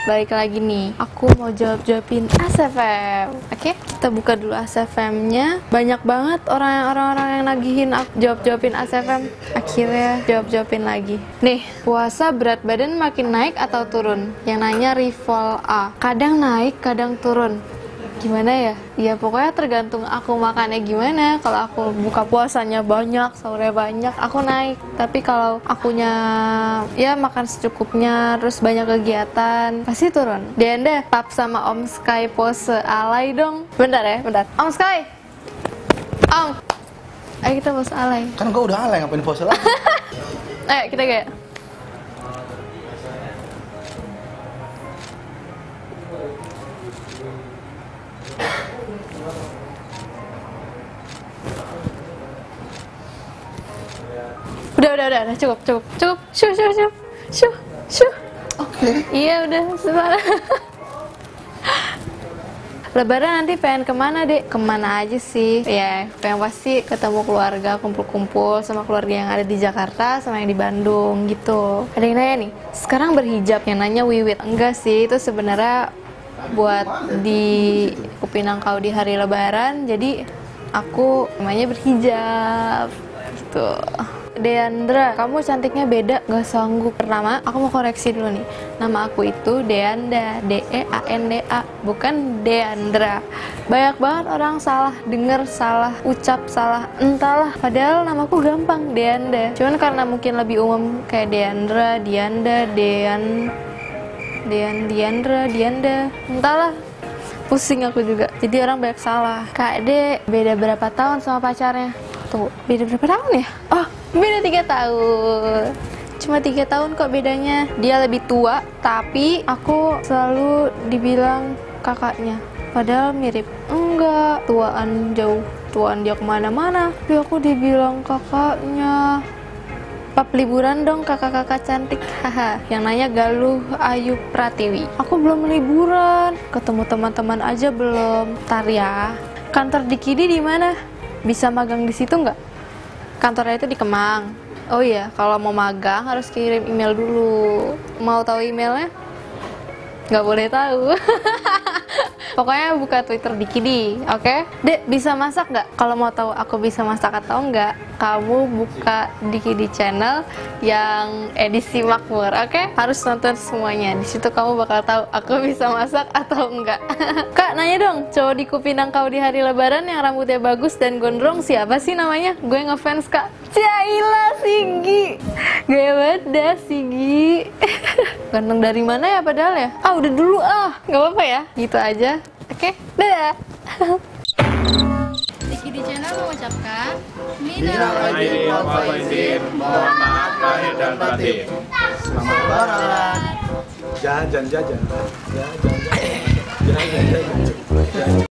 balik lagi nih. Aku mau jawab-jawabin ASFM. Oke, kita buka dulu ASFM-nya. Banyak banget orang-orang yang nagihin aku jawab-jawabin ASFM. Akhirnya jawab-jawabin lagi. Nih, puasa berat badan makin naik atau turun? Yang nanya Rival A. Kadang naik, kadang turun. Gimana ya? Ya pokoknya tergantung aku makannya gimana. Kalau aku buka puasanya banyak, sahurnya banyak, aku naik. Tapi kalau akunya ya makan secukupnya, terus banyak kegiatan, pasti turun. Denda, tap sama Om Sky pose alay dong. Bentar ya, bentar. Om Sky! Om! Ayo kita pose alay. Kan gua udah alay, ngapain pose lagi? Ayo kita kayak udah, cukup. Syuh. Oke. Iya udah, sebentar. Lebaran nanti pengen kemana, Dek? Kemana aja sih? Ya, pengen pasti ketemu keluarga, kumpul-kumpul sama keluarga yang ada di Jakarta sama yang di Bandung gitu. Ada yang nanya nih, sekarang berhijab? Yang nanya Wiwit. Enggak sih, itu sebenarnya buat di Kupinangkau di hari Lebaran. Jadi aku namanya berhijab gitu. Deandra, kamu cantiknya beda, gak sanggup. Pertama, aku mau koreksi dulu nih. Nama aku itu Deanda, D-E-A-N-D-A, bukan Deandra. Banyak banget orang salah denger, salah ucap, salah entahlah. Padahal namaku gampang, Deanda. Cuman karena mungkin lebih umum kayak Deandra, Dianda, Dianda, entahlah. Pusing aku juga. Jadi orang banyak salah. Kak De, beda berapa tahun sama pacarnya? Tunggu, beda berapa tahun ya? Oh, beda 3 tahun. Cuma 3 tahun kok bedanya. Dia lebih tua, tapi aku selalu dibilang kakaknya. Padahal mirip. Enggak, tuaan jauh. Tuaan dia kemana-mana. Tapi aku dibilang kakaknya. Pap liburan dong kakak-kakak cantik. Haha. Yang nanya Galuh Ayu Pratiwi. Aku belum liburan. Ketemu teman-teman aja belum. Ntar ya. Kantor Dikidi di mana? Bisa magang di situ nggak? Kantornya itu di Kemang. Oh iya, kalau mau magang harus kirim email dulu. Mau tahu emailnya? Nggak boleh tahu. Pokoknya buka Twitter Dikidi, oke? Dek, bisa masak nggak? Kalau mau tahu aku bisa masak atau enggak, kamu buka Dikidi channel yang edisi makmur, oke? Harus nonton semuanya. Di situ kamu bakal tahu aku bisa masak atau enggak. Kak, nanya dong, cowok di Kupinangkau di hari Lebaran yang rambutnya bagus dan gondrong siapa sih namanya? Gue ngefans, Kak. Cailah, Sigi. Gaya banget dah, Sigi. Ganteng dari mana ya padahal ya? Ah, udah dulu ah. Nggak apa-apa ya. Gitu aja. Oke, dadah. Dikidi channel mengucapkan Minal aidin wal faizin. Mohon maaf lahir dan batin. Selamat Lebaran. Jajan.